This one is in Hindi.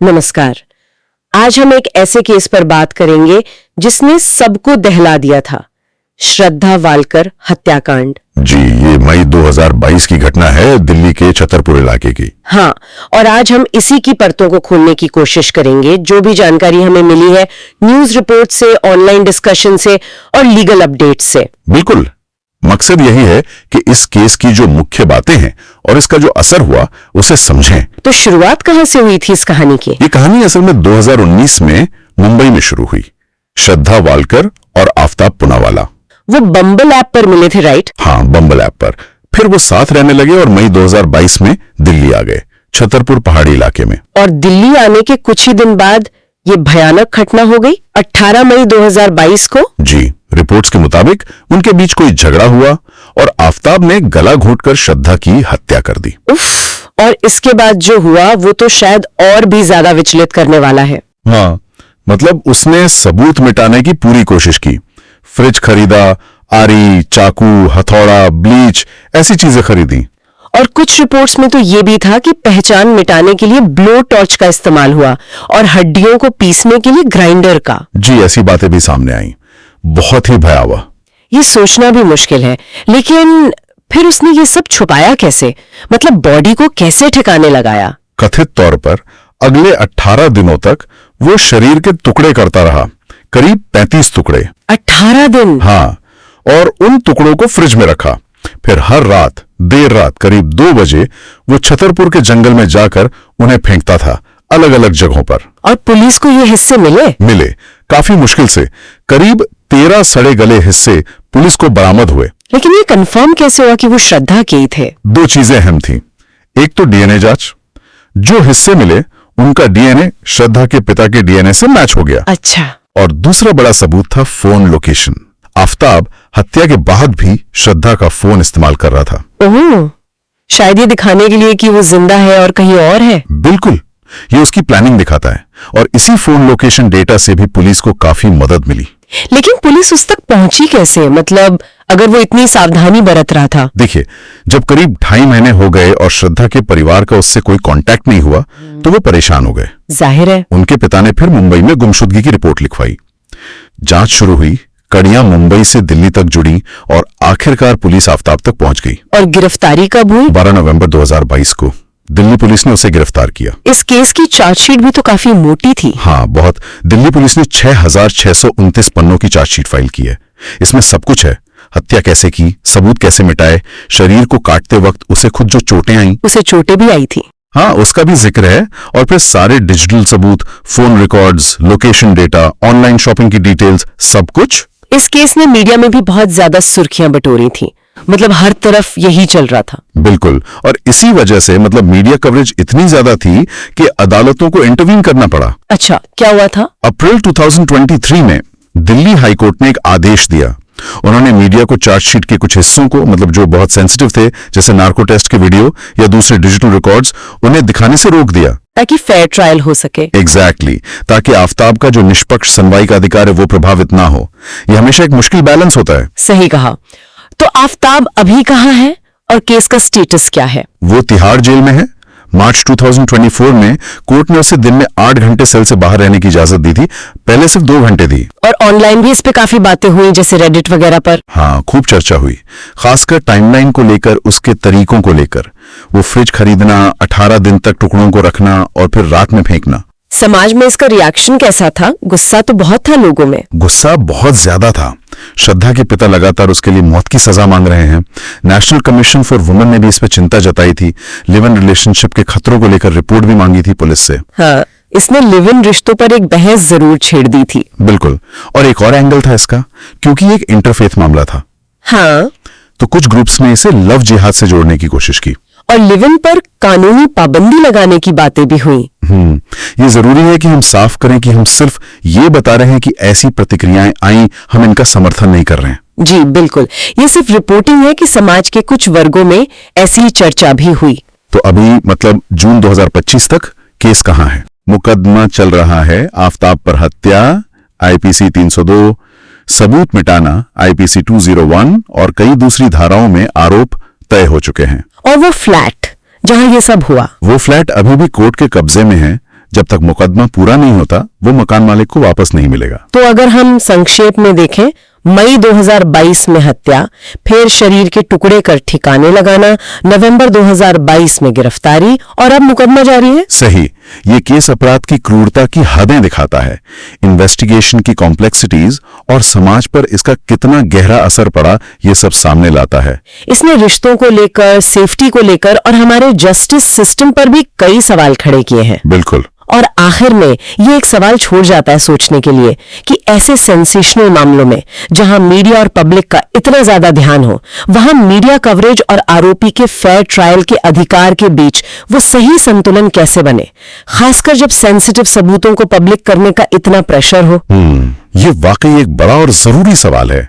नमस्कार। आज हम एक ऐसे केस पर बात करेंगे जिसने सबको दहला दिया था, श्रद्धा वालकर हत्याकांड। जी, ये मई 2022 की घटना है, दिल्ली के छतरपुर इलाके की। हाँ, और आज हम इसी की परतों को खोलने की कोशिश करेंगे। जो भी जानकारी हमें मिली है न्यूज रिपोर्ट से, ऑनलाइन डिस्कशन से और लीगल अपडेट से। बिल्कुल, मकसद यही है कि इस केस की जो मुख्य बातें हैं और इसका जो असर हुआ उसे समझें। तो शुरुआत कहां से हुई थी इस कहानी की? ये कहानी असल में 2019 में मुंबई में शुरू हुई। श्रद्धा वालकर और आफ्ताब पूनावाला वो बम्बल ऐप पर मिले थे, राइट? हाँ, बम्बल ऐप पर। फिर वो साथ रहने लगे और मई 2022 में दिल्ली आ गए, छतरपुर पहाड़ी इलाके में। और दिल्ली आने के कुछ ही दिन बाद ये भयानक घटना हो गई 18 मई 2022 को। जी, रिपोर्ट्स के मुताबिक उनके बीच कोई झगड़ा हुआ और आफ्ताब ने गला घोंटकर श्रद्धा की हत्या कर दी। उफ, और इसके बाद जो हुआ वो तो शायद और भी ज्यादा विचलित करने वाला है। हाँ, मतलब उसने सबूत मिटाने की पूरी कोशिश की। फ्रिज खरीदा, आरी, चाकू, हथौड़ा, ब्लीच, ऐसी चीजें खरीदी। और कुछ रिपोर्ट्स में तो ये भी था कि पहचान मिटाने के लिए ब्लो टॉर्च का इस्तेमाल हुआ और हड्डियों को पीसने के लिए ग्राइंडर का। जी, ऐसी बातें भी सामने आई। बहुत ही भयावह। ये सोचना भी मुश्किल है, लेकिन फिर उसने ये सब छुपाया कैसे? मतलब बॉडी को कैसे ठिकाने लगाया? कथित तौर पर अगले 18 दिनों तक वो शरीर के टुकड़े करता रहा, करीब 35 टुकड़े। 18 दिन? हाँ, और उन टुकड़ों को फ्रिज में रखा। फिर हर रात देर रात करीब 2 बजे वो छतरपुर के जंगल में जाकर उन्हें फेंकता था, अलग अलग जगहों पर। और पुलिस को ये हिस्से मिले? काफी मुश्किल से। करीब 13 सड़े गले हिस्से पुलिस को बरामद हुए। लेकिन ये कंफर्म कैसे हुआ कि वो श्रद्धा के ही थे? 2 चीजें अहम थी। एक तो डीएनए जांच। जो हिस्से मिले उनका डीएनए श्रद्धा के पिता के डीएनए से मैच हो गया। अच्छा। और दूसरा बड़ा सबूत था फोन लोकेशन। आफ्ताब हत्या के बाद भी श्रद्धा का फोन इस्तेमाल कर रहा था। ओह, शायद ये दिखाने के लिए कि वो जिंदा है और कहीं और है। बिल्कुल, ये उसकी प्लानिंग दिखाता है। और इसी फोन लोकेशन डेटा से भी पुलिस को काफी मदद मिली। लेकिन पुलिस उस तक पहुंची कैसे? मतलब अगर वो इतनी सावधानी बरत रहा था। देखिए, जब करीब 2.5 महीने हो गए और श्रद्धा के परिवार का उससे कोई कांटेक्ट नहीं हुआ तो वो परेशान हो गए। जाहिर है। उनके पिता ने फिर मुंबई में गुमशुदगी की रिपोर्ट लिखवाई। जांच शुरू हुई, कड़ियां मुंबई से दिल्ली तक जुड़ी और आखिरकार पुलिस आफ्ताब तक पहुंच गई। और गिरफ्तारी कब हुई? 12 नवंबर 2022 को दिल्ली पुलिस ने उसे गिरफ्तार किया। इस केस की चार्जशीट भी तो काफी मोटी थी। हाँ, बहुत। दिल्ली पुलिस ने 6629 पन्नों की चार्जशीट फाइल की है। इसमें सब कुछ है। हत्या कैसे की, सबूत कैसे मिटाए, शरीर को काटते वक्त उसे खुद जो चोटें आई, उसे चोटें भी आई थी। हाँ, उसका भी जिक्र है। और फिर सारे डिजिटल सबूत, phone records, location data, online shopping की डिटेल्स, सब कुछ। इस केस ने मीडिया में भी बहुत ज्यादा सुर्खियां बटोरी थी। मतलब हर तरफ यही चल रहा था। बिल्कुल, और इसी वजह से मतलब मीडिया कवरेज इतनी ज्यादा थी कि अदालतों को इंटरवीन करना पड़ा। अच्छा, क्या हुआ था? अप्रैल 2023 में दिल्ली हाईकोर्ट ने एक आदेश दिया। उन्होंने मीडिया को चार्जशीट के कुछ हिस्सों को, मतलब जो बहुत सेंसिटिव थे, जैसे नार्को टेस्ट के वीडियो या दूसरे डिजिटल रिकॉर्ड्स, उन्हें दिखाने से रोक दिया ताकि फेयर ट्रायल हो सके। एग्जैक्टली, ताकि आफ्ताब का जो निष्पक्ष सुनवाई का अधिकार है वो प्रभावित ना हो। यह हमेशा एक मुश्किल बैलेंस होता है। सही कहा। तो आफ्ताब अभी कहाँ है और केस का स्टेटस क्या है? वो तिहाड़ जेल में है। मार्च 2024 में कोर्ट ने उसे दिन में 8 घंटे सेल से बाहर रहने की इजाजत दी थी, पहले सिर्फ 2 घंटे दी। और ऑनलाइन भी इस पे काफी बातें हुई, जैसे रेडिट वगैरह पर। हाँ, खूब चर्चा हुई, खासकर टाइमलाइन को लेकर, उसके तरीकों को लेकर। वो फ्रिज खरीदना, 18 दिन तक टुकड़ों को रखना और फिर रात में फेंकना। समाज में इसका रिएक्शन कैसा था? गुस्सा तो बहुत था लोगों में। गुस्सा बहुत ज्यादा था। श्रद्धा के पिता लगातार उसके लिए मौत की सजा मांग रहे हैं। नेशनल कमीशन फॉर वुमेन ने भी इस पर चिंता जताई थी। लिव इन रिलेशनशिप के खतरों को लेकर रिपोर्ट भी मांगी थी पुलिस से। हाँ, इसने लिव इन रिश्तों पर एक बहस जरूर छेड़ दी थी। बिल्कुल, और एक और एंगल था इसका, क्योंकि ये एक इंटरफेथ मामला था। हाँ, तो कुछ ग्रुप्स ने इसे लव जिहाद से जोड़ने की कोशिश की। और लिव इन पर कानूनी पाबंदी लगाने की बातें भी हुई। ये जरूरी है कि हम साफ करें कि हम सिर्फ ये बता रहे हैं कि ऐसी प्रतिक्रियाएं आई, हम इनका समर्थन नहीं कर रहे हैं। जी बिल्कुल, ये सिर्फ रिपोर्टिंग है कि समाज के कुछ वर्गों में ऐसी चर्चा भी हुई। तो अभी मतलब जून 2025 तक केस कहां है? मुकदमा चल रहा है आफ्ताब पर हत्या, आईपीसी 302, सबूत मिटाना आईपीसी 201 और कई दूसरी धाराओं में आरोप तय हो चुके हैं। और वो फ्लैट जहां ये सब हुआ, वो फ्लैट अभी भी कोर्ट के कब्जे में है, जब तक मुकदमा पूरा नहीं होता वो मकान मालिक को वापस नहीं मिलेगा। तो अगर हम संक्षेप में देखें, मई 2022 में हत्या, फिर शरीर के टुकड़े कर ठिकाने लगाना, नवंबर 2022 में गिरफ्तारी और अब मुकदमा जारी है। सही। ये केस अपराध की क्रूरता की हदें दिखाता है, इन्वेस्टिगेशन की कॉम्प्लेक्सिटीज और समाज पर इसका कितना गहरा असर पड़ा ये सब सामने लाता है। इसने रिश्तों को लेकर, सेफ्टी को लेकर और हमारे जस्टिस सिस्टम पर भी कई सवाल खड़े किए हैं। बिल्कुल। और आखिर में ये एक सवाल छोड़ जाता है सोचने के लिए कि ऐसे सेंसेशनल मामलों में जहां मीडिया और पब्लिक का इतना ज्यादा ध्यान हो, वहां मीडिया कवरेज और आरोपी के फेयर ट्रायल के अधिकार के बीच वो सही संतुलन कैसे बने, खासकर जब सेंसिटिव सबूतों को पब्लिक करने का इतना प्रेशर हो। ये वाकई एक बड़ा और जरूरी सवाल है।